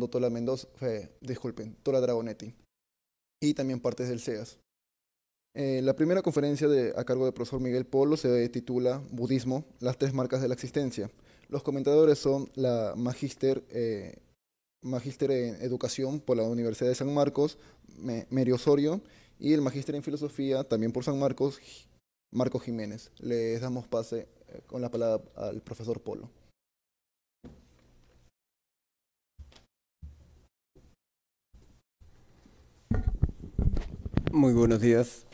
Tola Mendoza, Tola Dragonetti, y también partes del CEAS. La primera conferencia a cargo del profesor Miguel Polo se titula Budismo, las tres marcas de la existencia. Los comentadores son la magíster en Educación por la Universidad de San Marcos, Mary Osorio, y el magíster en Filosofía, también por San Marcos, Marco Jiménez. Les damos pase con la palabra al profesor Polo. Muy buenos días.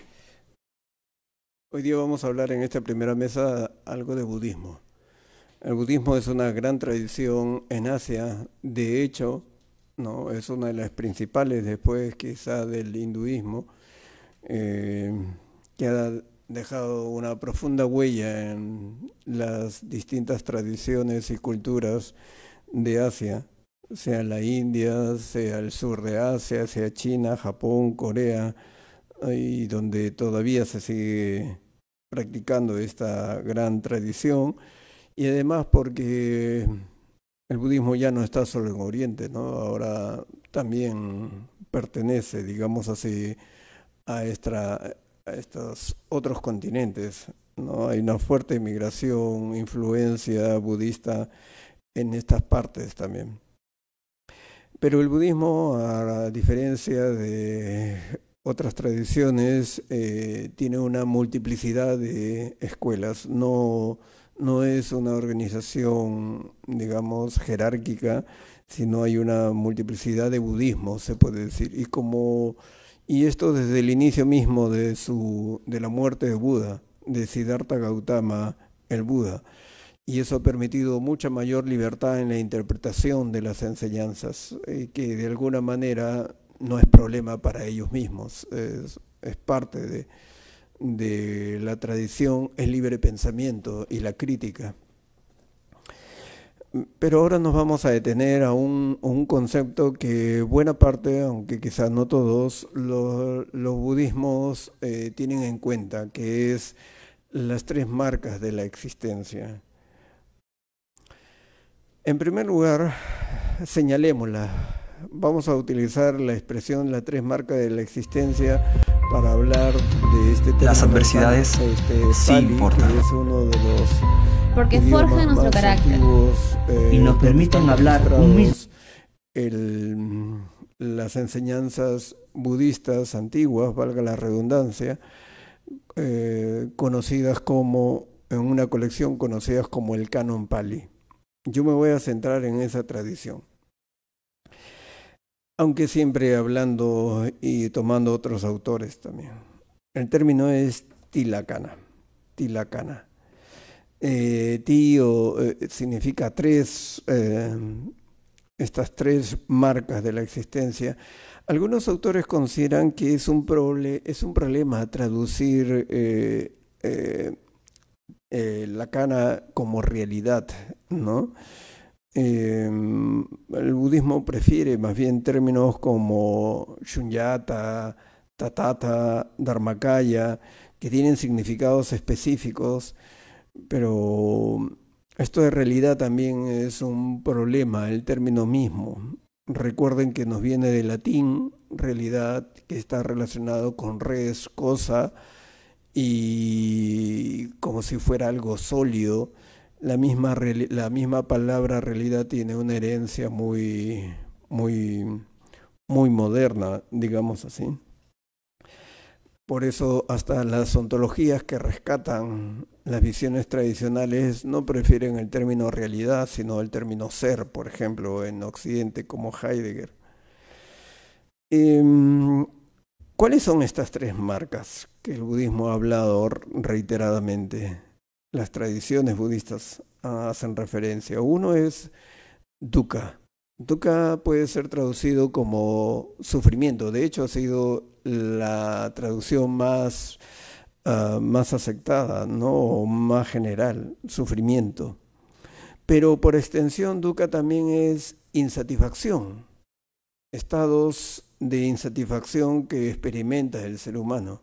Hoy día vamos a hablar en esta primera mesa algo de budismo. El budismo es una gran tradición en Asia, de hecho, ¿no? Es una de las principales después quizá del hinduismo, que ha dejado una profunda huella en las distintas tradiciones y culturas de Asia, sea la India, sea el sur de Asia, sea China, Japón, Corea, y donde todavía se sigue practicando esta gran tradición, y además porque el budismo ya no está solo en Oriente, ¿no? Ahora también pertenece, digamos así, a estos otros continentes, ¿no? Hay una fuerte migración, influencia budista en estas partes también. Pero el budismo, a diferencia de otras tradiciones, tiene una multiplicidad de escuelas. No es una organización, digamos, jerárquica, sino hay una multiplicidad de budismo, se puede decir. Y esto desde el inicio mismo de la muerte de Buda, de Siddhartha Gautama, el Buda. Y eso ha permitido mucha mayor libertad en la interpretación de las enseñanzas, que de alguna manera no es problema para ellos mismos, es parte de la tradición, el libre pensamiento y la crítica. Pero ahora nos vamos a detener a un concepto que buena parte, aunque quizás no todos, los budismos tienen en cuenta, que es las tres marcas de la existencia. En primer lugar, señalémosla. Vamos a utilizar la expresión las tres marcas de la existencia para hablar de este tema. Las adversidades sí importan. Que es uno de los porque forja nuestro carácter y nos permiten hablar un mismo. Las enseñanzas budistas antiguas, valga la redundancia, conocidas como, en una colección conocidas como el Canon Pali. Yo me voy a centrar en esa tradición, aunque siempre hablando y tomando otros autores también. El término es tilakkhana. Tilakkhana. Significa tres, estas tres marcas de la existencia. Algunos autores consideran que es un problema traducir la kana como realidad, ¿no? El budismo prefiere más bien términos como shunyata, tatata, dharmakaya, que tienen significados específicos, pero esto de realidad también es un problema, el término mismo. Recuerden que nos viene del latín, realidad, que está relacionado con res, cosa, y como si fuera algo sólido. La misma palabra realidad tiene una herencia muy moderna, digamos así. Por eso hasta las ontologías que rescatan las visiones tradicionales no prefieren el término realidad, sino el término ser, por ejemplo, en Occidente como Heidegger. ¿Cuáles son estas tres marcas que el budismo ha hablado reiteradamente? Las tradiciones budistas hacen referencia. Uno es dukkha. Dukkha puede ser traducido como sufrimiento. De hecho, ha sido la traducción más aceptada, ¿no? O más general, sufrimiento. Pero por extensión, dukkha también es insatisfacción. Estados de insatisfacción que experimenta el ser humano.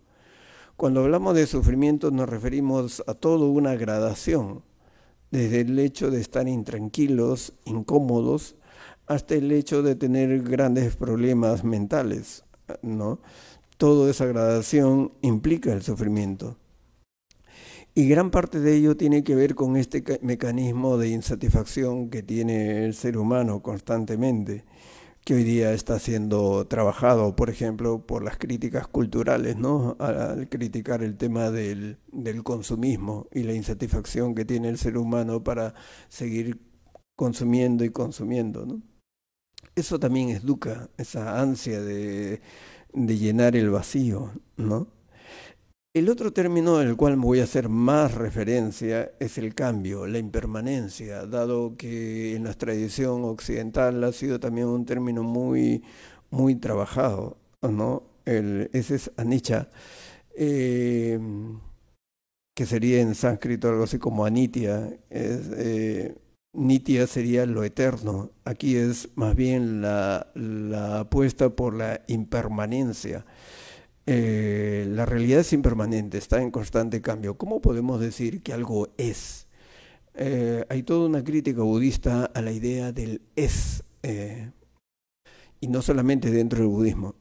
Cuando hablamos de sufrimiento nos referimos a toda una gradación, desde el hecho de estar intranquilos, incómodos, hasta el hecho de tener grandes problemas mentales, ¿no? Toda esa gradación implica el sufrimiento. Y gran parte de ello tiene que ver con este mecanismo de insatisfacción que tiene el ser humano constantemente, que hoy día está siendo trabajado, por ejemplo, por las críticas culturales, ¿no? Al criticar el tema del consumismo y la insatisfacción que tiene el ser humano para seguir consumiendo y consumiendo, ¿no? Eso también educa esa ansia de llenar el vacío, ¿no? El otro término al cual me voy a hacer más referencia es el cambio, la impermanencia, dado que en la tradición occidental ha sido también un término muy, muy trabajado, ¿no? Ese es anicca, que sería en sánscrito algo así como anitya. Nitya sería lo eterno. Aquí es más bien la apuesta por la impermanencia. La realidad es impermanente, está en constante cambio. ¿Cómo podemos decir que algo es? Hay toda una crítica budista a la idea del es, y no solamente dentro del budismo,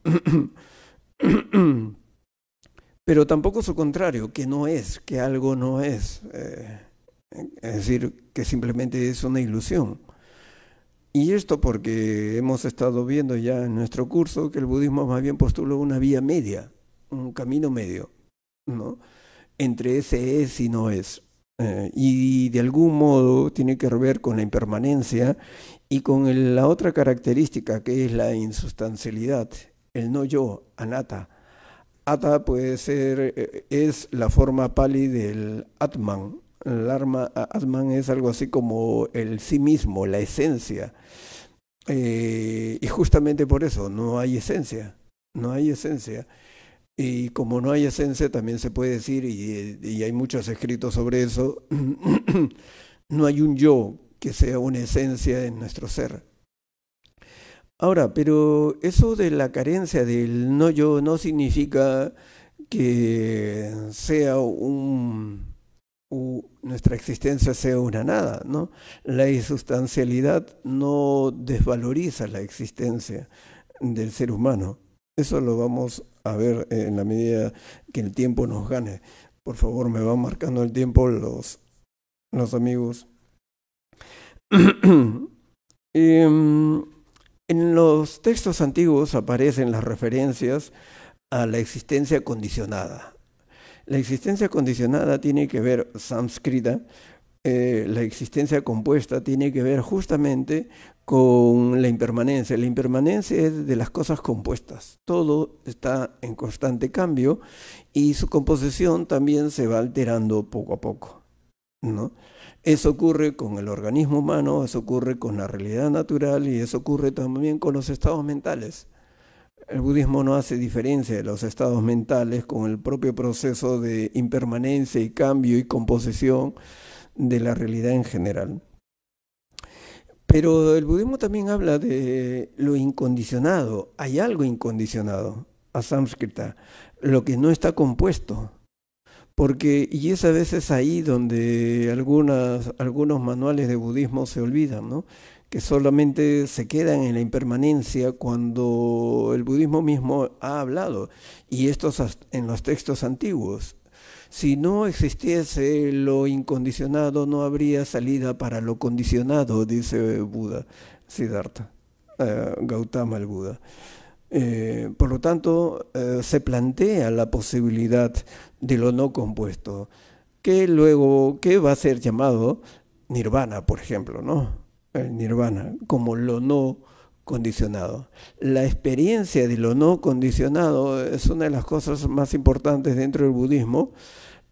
pero tampoco su contrario, que no es, que algo no es, es decir, que simplemente es una ilusión. Y esto porque hemos estado viendo ya en nuestro curso que el budismo más bien postula una vía media, un camino medio, ¿no? Entre ese es y no es. Y de algún modo tiene que ver con la impermanencia y con la otra característica que es la insustancialidad, el no yo, anatta. Atta puede ser, es la forma pali del Atman. El Atman es algo así como el sí mismo, la esencia. Y justamente por eso no hay esencia, no hay esencia. Y como no hay esencia, también se puede decir, y hay muchos escritos sobre eso, no hay un yo que sea una esencia en nuestro ser. Ahora, pero eso de la carencia del no yo no significa que sea nuestra existencia sea una nada, ¿no? La insustancialidad no desvaloriza la existencia del ser humano. Eso lo vamos a ver en la medida que el tiempo nos gane. Por favor, me van marcando el tiempo los amigos. En los textos antiguos aparecen las referencias a la existencia condicionada. La existencia condicionada tiene que ver, sánscrita, la existencia compuesta tiene que ver justamente con la impermanencia. La impermanencia es de las cosas compuestas. Todo está en constante cambio y su composición también se va alterando poco a poco, ¿no? Eso ocurre con el organismo humano, eso ocurre con la realidad natural y eso ocurre también con los estados mentales. El budismo no hace diferencia de los estados mentales con el propio proceso de impermanencia y cambio y composición de la realidad en general. Pero el budismo también habla de lo incondicionado. Hay algo incondicionado, a sánscrita, lo que no está compuesto. Y es a veces ahí donde algunos manuales de budismo se olvidan, ¿no? Que solamente se quedan en la impermanencia cuando el budismo mismo ha hablado, y esto en los textos antiguos. Si no existiese lo incondicionado, no habría salida para lo condicionado, dice Buda, Siddhartha, Gautama el Buda. Por lo tanto, se plantea la posibilidad de lo no compuesto, que luego, que va a ser llamado nirvana, por ejemplo, ¿no? El nirvana, como lo no condicionado. La experiencia de lo no condicionado es una de las cosas más importantes dentro del budismo,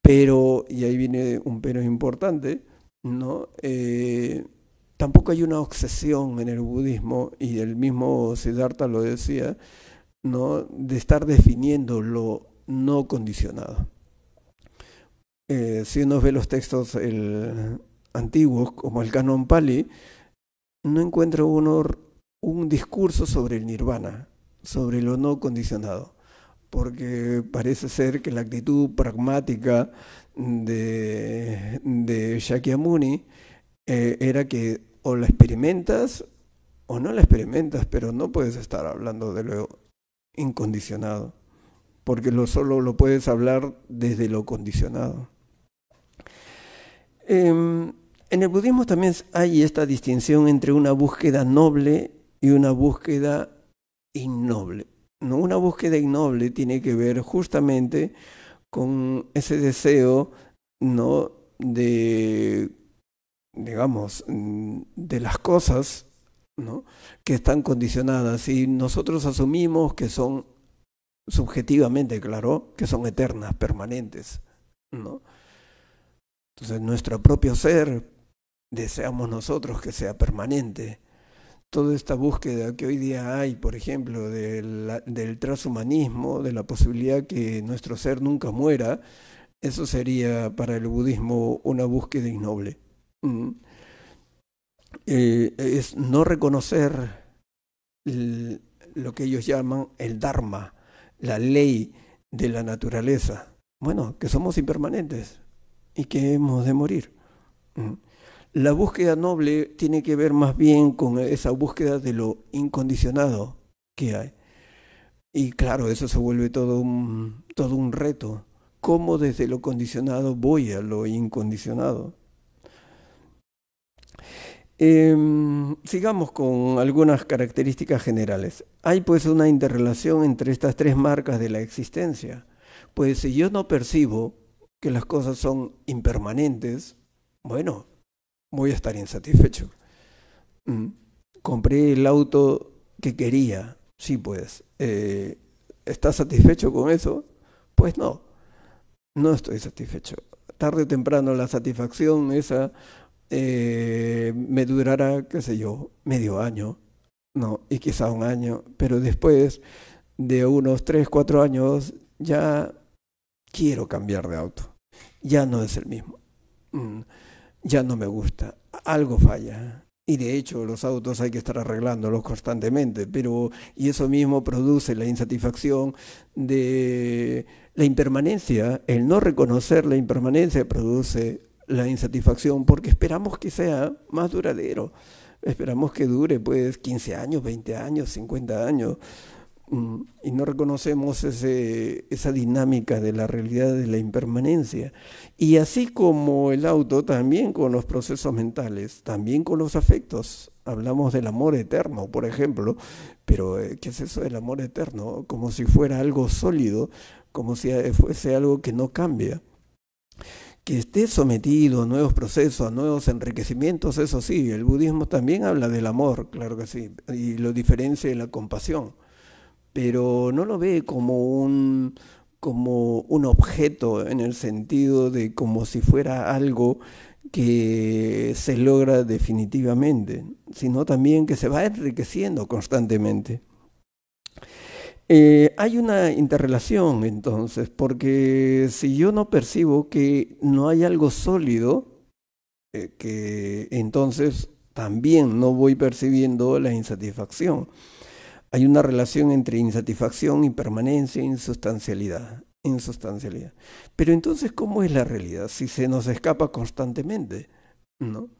pero, y ahí viene un pero importante, ¿no? Tampoco hay una obsesión en el budismo, y el mismo Siddhartha lo decía, ¿no? De estar definiendo lo no condicionado. Si uno ve los textos antiguos, como el Canon Pali, no encuentra uno un discurso sobre el nirvana, sobre lo no condicionado, porque parece ser que la actitud pragmática de Shakyamuni era que o la experimentas o no la experimentas, pero no puedes estar hablando de lo incondicionado, porque solo lo puedes hablar desde lo condicionado. En el budismo también hay esta distinción entre una búsqueda noble y una búsqueda innoble. ¿No? Una búsqueda innoble tiene que ver justamente con ese deseo, ¿no?, de, digamos, de las cosas, ¿no?, que están condicionadas y nosotros asumimos que son subjetivamente, claro, que son eternas, permanentes, ¿no? Entonces nuestro propio ser deseamos nosotros que sea permanente. Toda esta búsqueda que hoy día hay, por ejemplo, del transhumanismo, de la posibilidad que nuestro ser nunca muera, eso sería para el budismo una búsqueda innoble. Es no reconocer lo que ellos llaman el Dharma, la ley de la naturaleza. Bueno, que somos impermanentes y que hemos de morir. La búsqueda noble tiene que ver más bien con esa búsqueda de lo incondicionado que hay. Y claro, eso se vuelve todo un reto. ¿Cómo desde lo condicionado voy a lo incondicionado? Sigamos con algunas características generales. Hay pues una interrelación entre estas tres marcas de la existencia. Pues si yo no percibo que las cosas son impermanentes, bueno, voy a estar insatisfecho. Compré el auto que quería, sí pues. ¿Estás satisfecho con eso? Pues no estoy satisfecho. Tarde o temprano la satisfacción esa me durará, qué sé yo, medio año, no, y quizá un año, pero después de unos 3, 4 años ya quiero cambiar de auto. Ya no es el mismo. Ya no me gusta. Algo falla. Y de hecho los autos hay que estar arreglándolos constantemente, y eso mismo produce la insatisfacción de la impermanencia. El no reconocer la impermanencia produce la insatisfacción porque esperamos que sea más duradero. Esperamos que dure pues 15 años, 20 años, 50 años. Y no reconocemos esa dinámica de la realidad de la impermanencia. Y así como el auto, también con los procesos mentales, también con los afectos. Hablamos del amor eterno, por ejemplo, pero ¿qué es eso del amor eterno? Como si fuera algo sólido, como si fuese algo que no cambia. Que esté sometido a nuevos procesos, a nuevos enriquecimientos, eso sí, el budismo también habla del amor, claro que sí, y lo diferencia de la compasión. Pero no lo ve como un objeto en el sentido de como si fuera algo que se logra definitivamente, sino también que se va enriqueciendo constantemente. Hay una interrelación entonces, porque si yo no percibo que no hay algo sólido, que entonces también no voy percibiendo la insatisfacción. Hay una relación entre insatisfacción, impermanencia e insustancialidad. Pero entonces, ¿cómo es la realidad? Si se nos escapa constantemente, ¿no?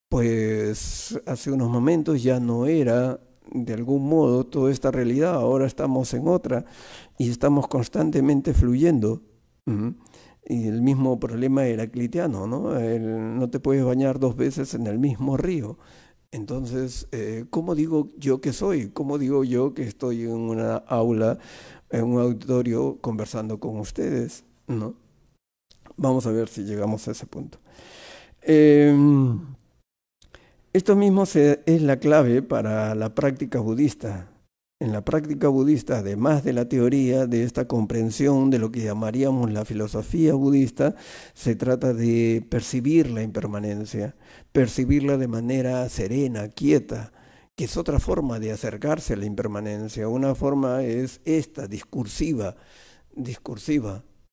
Pues hace unos momentos ya no era de algún modo toda esta realidad, ahora estamos en otra y estamos constantemente fluyendo. Y el mismo problema heraclitiano, ¿no? No te puedes bañar 2 veces en el mismo río. Entonces, ¿cómo digo yo que soy? ¿Cómo digo yo que estoy en una aula, en un auditorio conversando con ustedes? ¿No? Vamos a ver si llegamos a ese punto. Esto mismo es la clave para la práctica budista. En la práctica budista, además de la teoría, de esta comprensión de lo que llamaríamos la filosofía budista, se trata de percibir la impermanencia, percibirla de manera serena, quieta, que es otra forma de acercarse a la impermanencia. Una forma es esta, discursiva,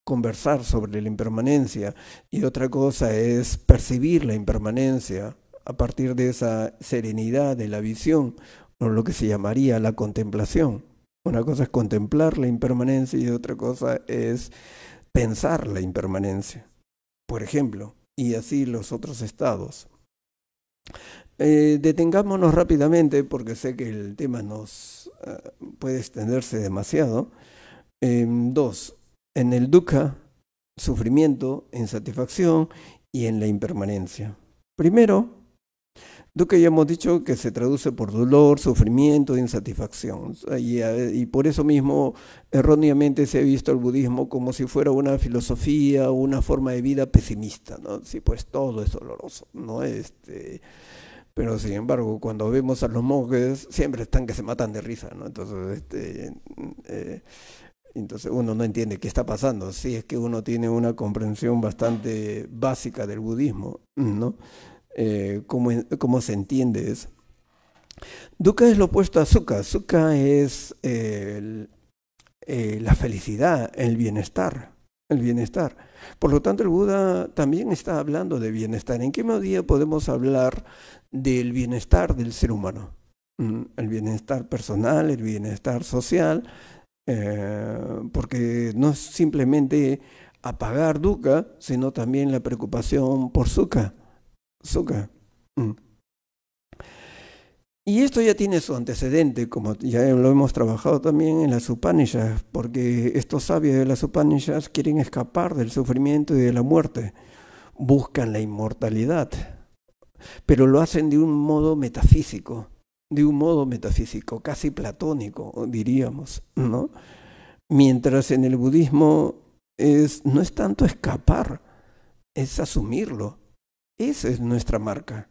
conversar sobre la impermanencia, y otra cosa es percibir la impermanencia a partir de esa serenidad de la visión, o lo que se llamaría la contemplación. Una cosa es contemplar la impermanencia y otra cosa es pensar la impermanencia, por ejemplo, y así los otros estados. Detengámonos rápidamente porque sé que el tema nos puede extenderse demasiado. 2. En el dukkha, sufrimiento, insatisfacción y en la impermanencia. Primero, dukkha ya hemos dicho que se traduce por dolor, sufrimiento, insatisfacción. Y por eso mismo erróneamente se ha visto el budismo como si fuera una filosofía o una forma de vida pesimista, ¿no? Sí, pues todo es doloroso, ¿no? Pero sin embargo, cuando vemos a los monjes, siempre están que se matan de risa, ¿no? Entonces uno no entiende qué está pasando, si es que uno tiene una comprensión bastante básica del budismo, ¿no? ¿Cómo se entiende eso? Dukkha es lo opuesto a sukha. Sukha es la felicidad, el bienestar. Por lo tanto, el Buda también está hablando de bienestar. ¿En qué medida podemos hablar del bienestar del ser humano? El bienestar personal, el bienestar social, porque no es simplemente apagar dukkha, sino también la preocupación por sukha. Y esto ya tiene su antecedente, como ya lo hemos trabajado también en las Upanishads, porque estos sabios de las Upanishads quieren escapar del sufrimiento y de la muerte, buscan la inmortalidad, pero lo hacen de un modo metafísico, casi platónico, diríamos, ¿no? Mientras en el budismo no es tanto escapar, es asumirlo. Esa es nuestra marca.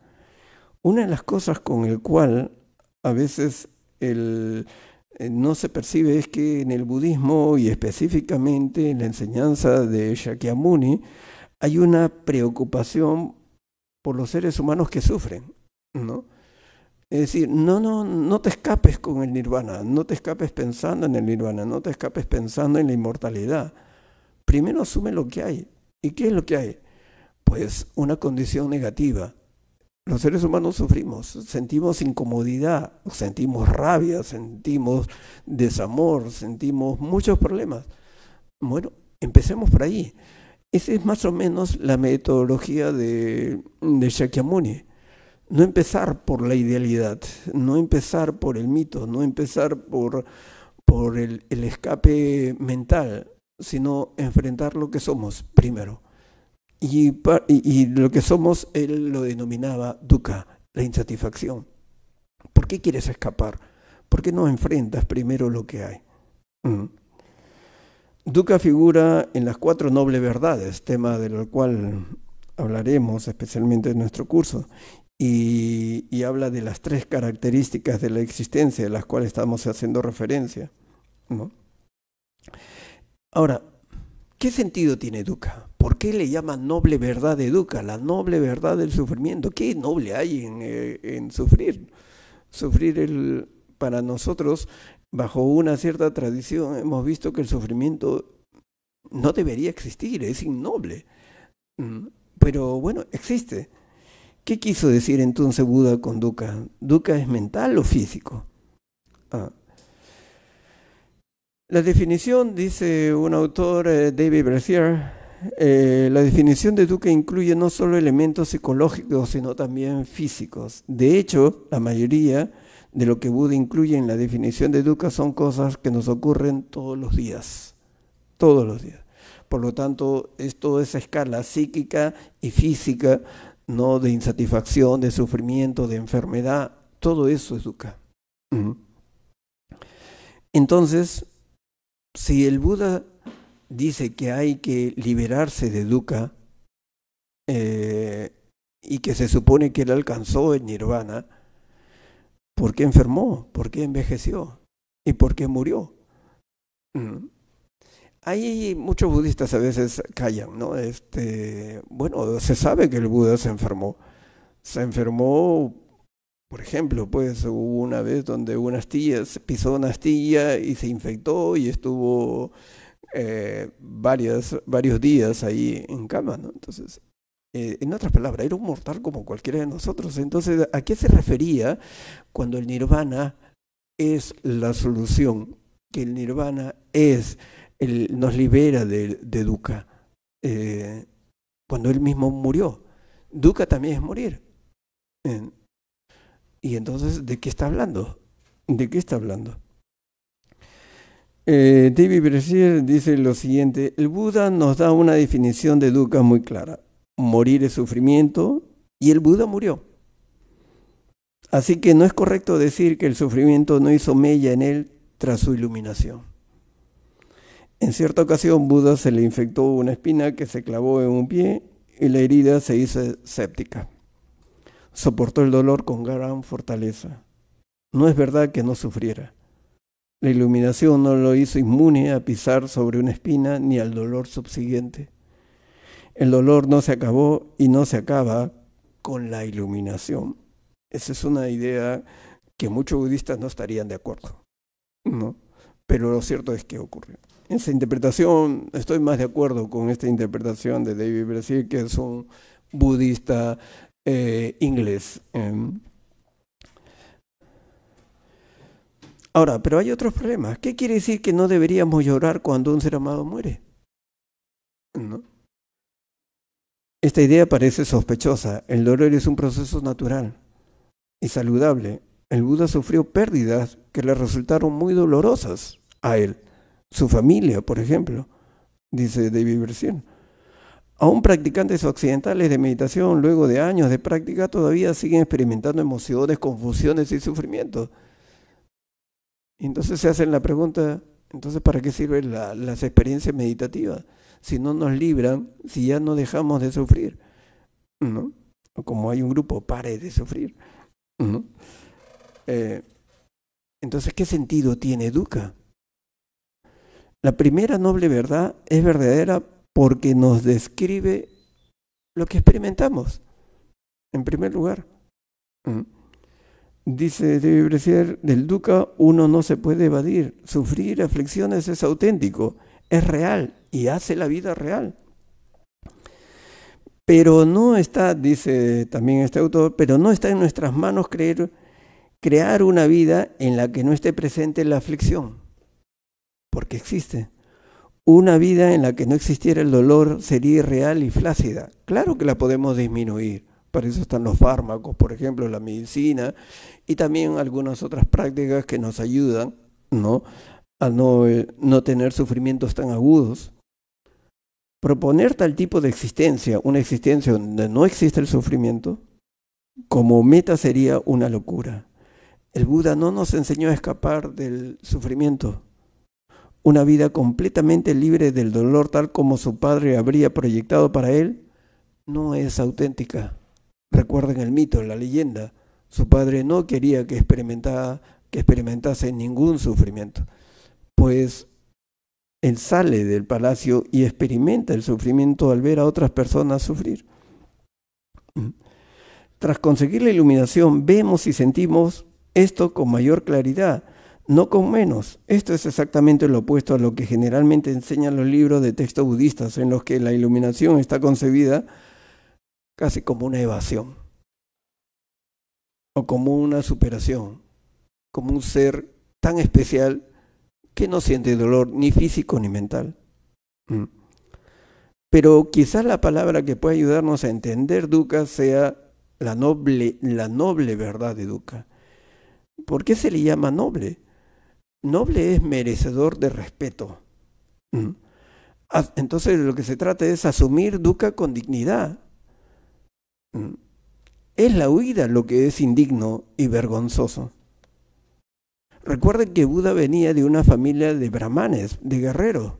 Una de las cosas con el cual a veces no se percibe es que en el budismo y específicamente en la enseñanza de Shakyamuni hay una preocupación por los seres humanos que sufren, ¿no? Es decir, no te escapes con el nirvana, no te escapes pensando en el nirvana, no te escapes pensando en la inmortalidad. Primero asume lo que hay. ¿Y qué es lo que hay? Pues una condición negativa. Los seres humanos sufrimos, sentimos incomodidad, sentimos rabia, sentimos desamor, sentimos muchos problemas. Bueno, empecemos por ahí. Esa es más o menos la metodología de Shakyamuni. No empezar por la idealidad, no empezar por el mito, no empezar por el escape mental, sino enfrentar lo que somos primero. Y lo que somos, él lo denominaba dukkha, la insatisfacción. ¿Por qué quieres escapar? ¿Por qué no enfrentas primero lo que hay? Dukkha figura en las 4 nobles verdades, tema del cual hablaremos especialmente en nuestro curso, y habla de las 3 características de la existencia de las cuales estamos haciendo referencia, ¿no? Ahora, ¿qué sentido tiene dukkha? ¿Por qué le llaman noble verdad de dukkha? La noble verdad del sufrimiento. ¿Qué noble hay en sufrir? Sufrir para nosotros, bajo una cierta tradición, hemos visto que el sufrimiento no debería existir, es innoble. Pero bueno, existe. ¿Qué quiso decir entonces Buda con dukkha? ¿Dukkha es mental o físico? La definición, dice un autor, David Bercier, la definición de dukkha incluye no solo elementos psicológicos, sino también físicos. De hecho, la mayoría de lo que Buda incluye en la definición de dukkha son cosas que nos ocurren todos los días. Todos los días. Por lo tanto, es toda esa escala psíquica y física, ¿no? De insatisfacción, de sufrimiento, de enfermedad, todo eso es dukkha. Entonces, si el Buda dice que hay que liberarse de dukkha y que se supone que él alcanzó el nirvana, ¿por qué enfermó? ¿Por qué envejeció? ¿Y por qué murió? Hay muchos budistas a veces callan, ¿no? Bueno, se sabe que el Buda se enfermó. Se enfermó, por ejemplo, pues hubo una vez donde pisó una astilla y se infectó y estuvo varios días ahí en cama, ¿no? Entonces, en otras palabras, era un mortal como cualquiera de nosotros. Entonces, ¿a qué se refería cuando el nirvana es la solución? Que el nirvana nos libera de dukkha. Cuando él mismo murió. Dukkha también es morir. Y entonces, ¿de qué está hablando? ¿De qué está hablando? David Berkshire dice lo siguiente: el Buda nos da una definición de dukkha muy clara. Morir es sufrimiento, y el Buda murió. Así que no es correcto decir que el sufrimiento no hizo mella en él tras su iluminación. En cierta ocasión, Buda se le infectó una espina que se clavó en un pie y la herida se hizo séptica. Soportó el dolor con gran fortaleza. No es verdad que no sufriera. La iluminación no lo hizo inmune a pisar sobre una espina ni al dolor subsiguiente. El dolor no se acabó y no se acaba con la iluminación. Esa es una idea que muchos budistas no estarían de acuerdo, ¿no? Pero lo cierto es que ocurrió. Esa interpretación, estoy más de acuerdo con esta interpretación de David Berkshire, que es un budista inglés. Ahora, pero hay otros problemas. ¿Qué quiere decir que no deberíamos llorar cuando un ser amado muere? ¿No? Esta idea parece sospechosa. El dolor es un proceso natural y saludable. El Buda sufrió pérdidas que le resultaron muy dolorosas a él, su familia, por ejemplo, dice David Berkshire. Aún practicantes occidentales de meditación, luego de años de práctica, todavía siguen experimentando emociones, confusiones y sufrimiento. Y entonces se hacen la pregunta, entonces ¿para qué sirven las experiencias meditativas? Si no nos libran, si ya no dejamos de sufrir, ¿no? Como hay un grupo, pare de sufrir, ¿no? Entonces, ¿qué sentido tiene dukkha? La primera noble verdad es verdadera porque nos describe lo que experimentamos, en primer lugar. Dice David Berkshire, del dukkha uno no se puede evadir. Sufrir aflicciones es auténtico, es real y hace la vida real. Pero no está, dice también este autor, pero no está en nuestras manos crear una vida en la que no esté presente la aflicción, porque existe. Una vida en la que no existiera el dolor sería irreal y flácida. Claro que la podemos disminuir. Para eso están los fármacos, por ejemplo, la medicina y también algunas otras prácticas que nos ayudan, ¿no?, a no tener sufrimientos tan agudos. Proponer tal tipo de existencia, una existencia donde no existe el sufrimiento, como meta sería una locura. El Buda no nos enseñó a escapar del sufrimiento. Una vida completamente libre del dolor, tal como su padre habría proyectado para él, no es auténtica. Recuerden el mito, la leyenda. Su padre no quería que experimentase ningún sufrimiento, pues él sale del palacio y experimenta el sufrimiento al ver a otras personas sufrir. Tras conseguir la iluminación, vemos y sentimos esto con mayor claridad, no con menos. Esto es exactamente lo opuesto a lo que generalmente enseñan los libros de texto budistas, en los que la iluminación está concebida casi como una evasión, o como una superación, como un ser tan especial que no siente dolor ni físico ni mental. Pero quizás la palabra que puede ayudarnos a entender dukkha sea la noble verdad de dukkha. ¿Por qué se le llama noble? Noble es merecedor de respeto. Entonces lo que se trata es asumir dukkha con dignidad. Es la huida lo que es indigno y vergonzoso. Recuerden que Buda venía de una familia de brahmanes, de guerreros.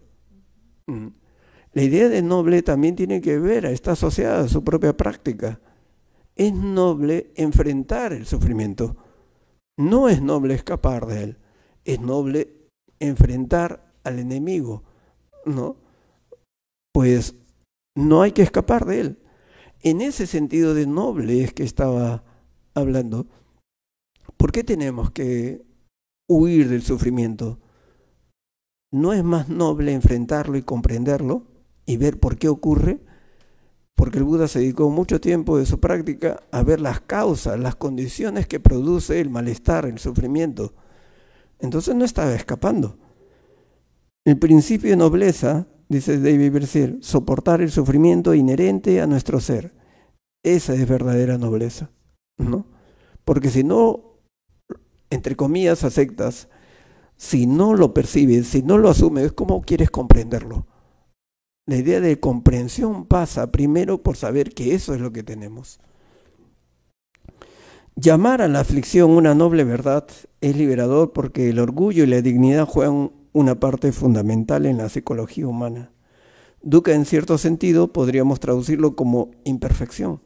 La idea de noble también tiene que ver, está asociada a su propia práctica. Es noble enfrentar el sufrimiento. No es noble escapar de él. Es noble enfrentar al enemigo, ¿no? Pues no hay que escapar de él. En ese sentido de noble es que estaba hablando. ¿Por qué tenemos que huir del sufrimiento? ¿No es más noble enfrentarlo y comprenderlo y ver por qué ocurre? Porque el Buda se dedicó mucho tiempo de su práctica a ver las causas, las condiciones que produce el malestar, el sufrimiento. Entonces no estaba escapando. El principio de nobleza, dice David Berkshire, soportar el sufrimiento inherente a nuestro ser. Esa es verdadera nobleza, ¿no? Porque si no, entre comillas, aceptas, si no lo percibes, si no lo asumes, ¿cómo quieres comprenderlo? La idea de comprensión pasa primero por saber que eso es lo que tenemos. Llamar a la aflicción una noble verdad es liberador porque el orgullo y la dignidad juegan una parte fundamental en la psicología humana. Dukkha, en cierto sentido, podríamos traducirlo como imperfección.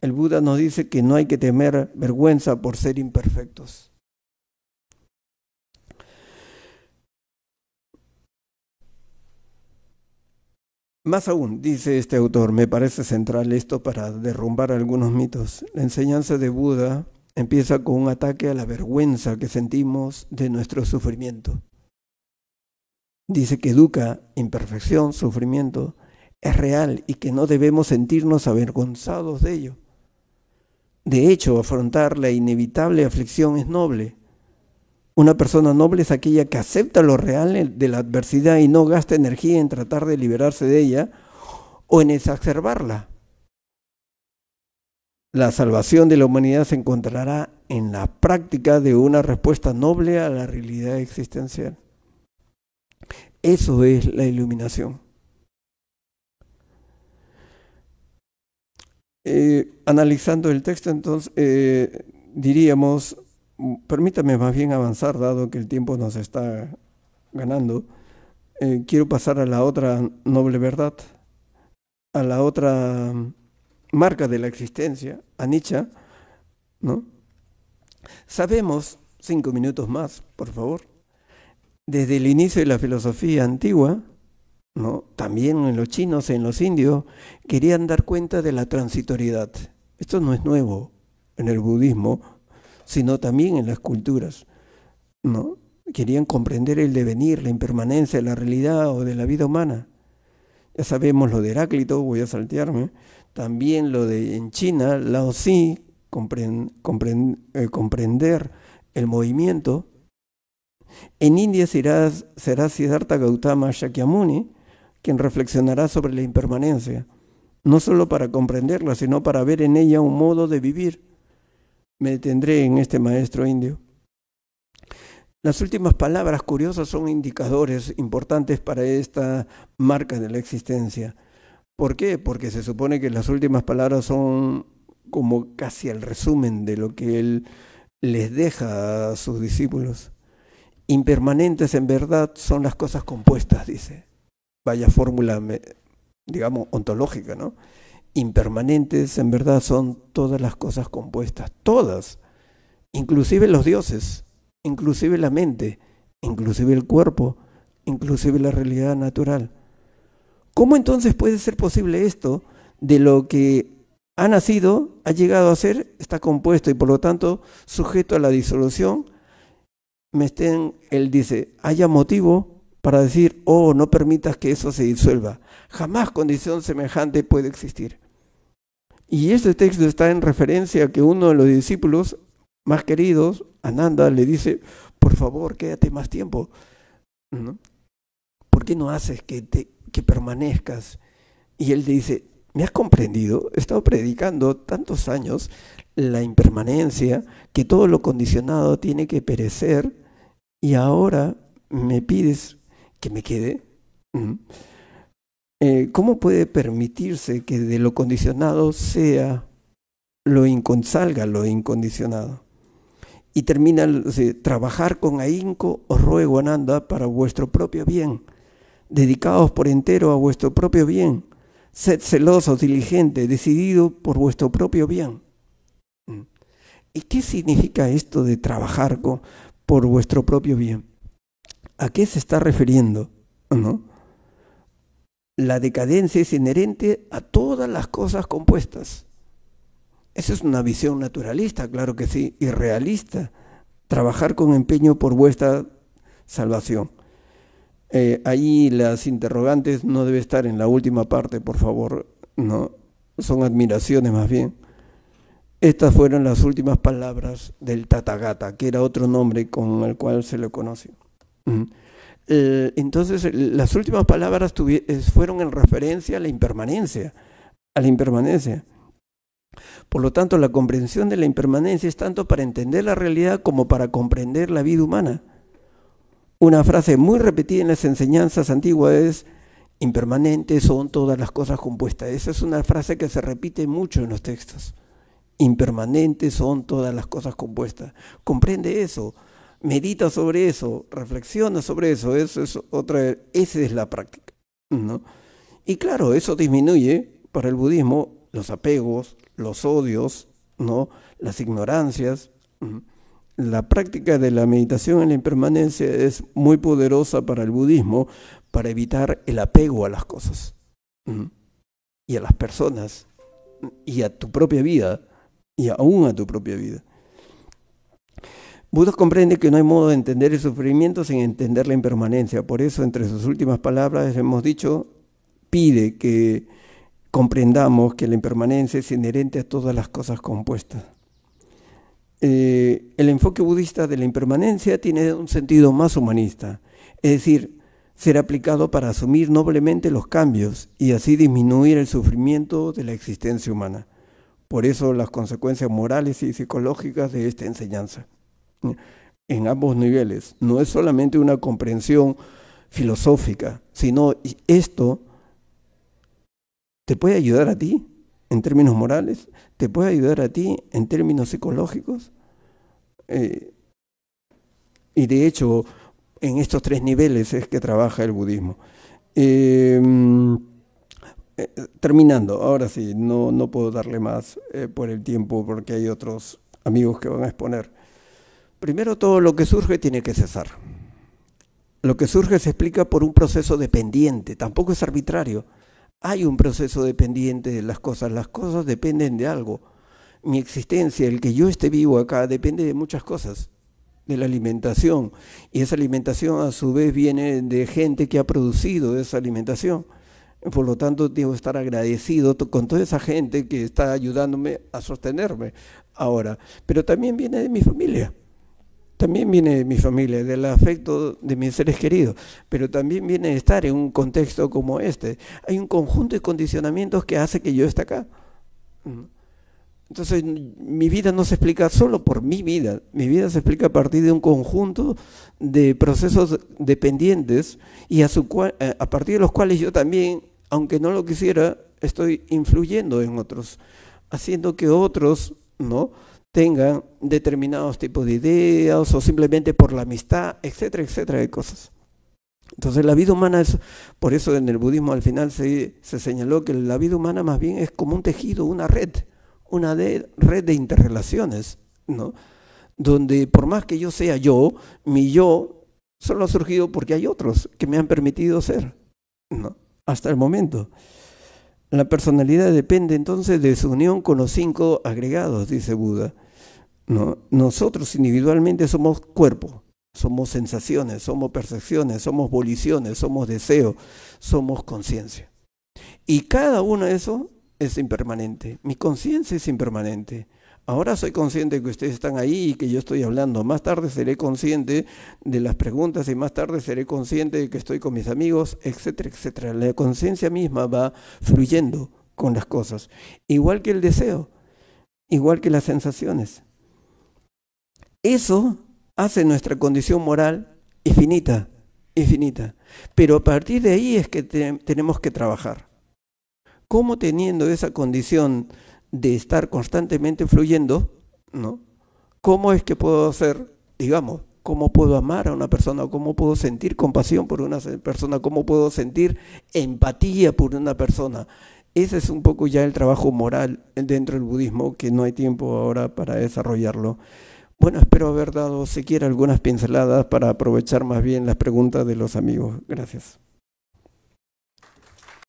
El Buda nos dice que no hay que temer vergüenza por ser imperfectos. Más aún, dice este autor, me parece central esto para derrumbar algunos mitos. La enseñanza de Buda empieza con un ataque a la vergüenza que sentimos de nuestro sufrimiento. Dice que dukkha, imperfección, sufrimiento, es real y que no debemos sentirnos avergonzados de ello. De hecho, afrontar la inevitable aflicción es noble. Una persona noble es aquella que acepta lo real de la adversidad y no gasta energía en tratar de liberarse de ella o en exacerbarla. La salvación de la humanidad se encontrará en la práctica de una respuesta noble a la realidad existencial. Eso es la iluminación. Analizando el texto, entonces, diríamos, permítame más bien avanzar, dado que el tiempo nos está ganando. Quiero pasar a la otra noble verdad, a la otra marca de la existencia, anicca, ¿no? Sabemos, 5 minutos más, por favor, desde el inicio de la filosofía antigua, ¿no? También en los chinos, en los indios, querían dar cuenta de la transitoriedad. Esto no es nuevo en el budismo, sino también en las culturas, ¿no? Querían comprender el devenir, la impermanencia de la realidad o de la vida humana. Ya sabemos lo de Heráclito, voy a saltearme. También lo de en China, Lao Tzu, comprender el movimiento. En India será Siddhartha Gautama Shakyamuni quien reflexionará sobre la impermanencia, no solo para comprenderla, sino para ver en ella un modo de vivir. Me detendré en este maestro indio. Las últimas palabras curiosas son indicadores importantes para esta marca de la existencia. ¿Por qué? Porque se supone que las últimas palabras son como casi el resumen de lo que él les deja a sus discípulos. Impermanentes en verdad son las cosas compuestas, dice. Vaya fórmula, digamos, ontológica, ¿no? Impermanentes en verdad son todas las cosas compuestas, todas, inclusive los dioses, inclusive la mente, inclusive el cuerpo, inclusive la realidad natural. ¿Cómo entonces puede ser posible esto? De lo que ha nacido, ha llegado a ser, está compuesto y por lo tanto sujeto a la disolución. Él dice, haya motivo para decir, oh, no permitas que eso se disuelva. Jamás condición semejante puede existir. Y este texto está en referencia a que uno de los discípulos más queridos, Ananda, le dice, por favor, quédate más tiempo, ¿no? ¿Por qué no haces que permanezcas? Y él le dice, ¿me has comprendido? He estado predicando tantos años la impermanencia, que todo lo condicionado tiene que perecer, y ahora me pides que me quede. ¿Cómo puede permitirse que de lo condicionado salga lo incondicionado? Y termina, trabajar con ahínco os ruego, Ananda, para vuestro propio bien. Dedicaos por entero a vuestro propio bien. Sed celosos, diligentes, decididos por vuestro propio bien. ¿Y qué significa esto de trabajar por vuestro propio bien? ¿A qué se está refiriendo? ¿No? La decadencia es inherente a todas las cosas compuestas. Esa es una visión naturalista, claro que sí, y realista. Trabajar con empeño por vuestra salvación. Ahí las interrogantes no debe estar en la última parte, por favor, ¿no? Son admiraciones más bien. Estas fueron las últimas palabras del Tathagata, que era otro nombre con el cual se le conoció. Entonces, las últimas palabras fueron en referencia a la impermanencia, Por lo tanto, la comprensión de la impermanencia es tanto para entender la realidad como para comprender la vida humana. Una frase muy repetida en las enseñanzas antiguas es: impermanentes son todas las cosas compuestas. Esa es una frase que se repite mucho en los textos. Impermanentes son todas las cosas compuestas. Comprende eso, medita sobre eso, reflexiona sobre eso. Esa es la práctica, ¿no? Y claro, eso disminuye para el budismo los apegos, los odios, ¿no? Las ignorancias. La práctica de la meditación en la impermanencia es muy poderosa para el budismo para evitar el apego a las cosas y a las personas y a tu propia vida y aún a tu propia vida. Buda comprende que no hay modo de entender el sufrimiento sin entender la impermanencia. Por eso, entre sus últimas palabras, hemos dicho, pide que comprendamos que la impermanencia es inherente a todas las cosas compuestas. El enfoque budista de la impermanencia tiene un sentido más humanista, es decir, ser aplicado para asumir noblemente los cambios y así disminuir el sufrimiento de la existencia humana. Por eso las consecuencias morales y psicológicas de esta enseñanza, en ambos niveles, no es solamente una comprensión filosófica, sino esto te puede ayudar a ti en términos morales, te puede ayudar a ti en términos psicológicos. Y de hecho, en estos 3 niveles es que trabaja el budismo. Terminando, ahora sí, no puedo darle más por el tiempo porque hay otros amigos que van a exponer. Primero, todo lo que surge tiene que cesar. Lo que surge se explica por un proceso dependiente, tampoco es arbitrario. Hay un proceso dependiente de las cosas dependen de algo. Mi existencia, el que yo esté vivo acá, depende de muchas cosas, de la alimentación. Y esa alimentación a su vez viene de gente que ha producido esa alimentación. Por lo tanto, tengo que estar agradecido con toda esa gente que está ayudándome a sostenerme ahora. Pero también viene de mi familia. También viene de mi familia, del afecto de mis seres queridos, pero también viene de estar en un contexto como este. Hay un conjunto de condicionamientos que hace que yo esté acá. Entonces, mi vida no se explica solo por mi vida se explica a partir de un conjunto de procesos dependientes y a partir de los cuales yo también, aunque no lo quisiera, estoy influyendo en otros, haciendo que otros, ¿no?, tengan determinados tipos de ideas o simplemente por la amistad, etcétera, etcétera, de cosas. Entonces la vida humana es, por eso en el budismo al final se señaló que la vida humana más bien es como un tejido, una red de interrelaciones, ¿no? Donde por más que yo sea yo, mi yo solo ha surgido porque hay otros que me han permitido ser, ¿no?, hasta el momento. La personalidad depende entonces de su unión con los 5 agregados, dice Buda, ¿no? Nosotros individualmente somos cuerpo, somos sensaciones, somos percepciones, somos voliciones, somos deseo, somos conciencia. Y cada uno de esos es impermanente. Mi conciencia es impermanente. Ahora soy consciente de que ustedes están ahí y que yo estoy hablando. Más tarde seré consciente de las preguntas y más tarde seré consciente de que estoy con mis amigos, etcétera, etcétera. La conciencia misma va fluyendo con las cosas. Igual que el deseo, igual que las sensaciones. Eso hace nuestra condición moral infinita, infinita. Pero a partir de ahí es que tenemos que trabajar. ¿Cómo teniendo esa condición de estar constantemente fluyendo, ¿no? ¿Cómo es que puedo hacer, digamos, cómo puedo amar a una persona, cómo puedo sentir compasión por una persona, cómo puedo sentir empatía por una persona? Ese es un poco ya el trabajo moral dentro del budismo, que no hay tiempo ahora para desarrollarlo. Bueno, espero haber dado siquiera algunas pinceladas para aprovechar más bien las preguntas de los amigos. Gracias.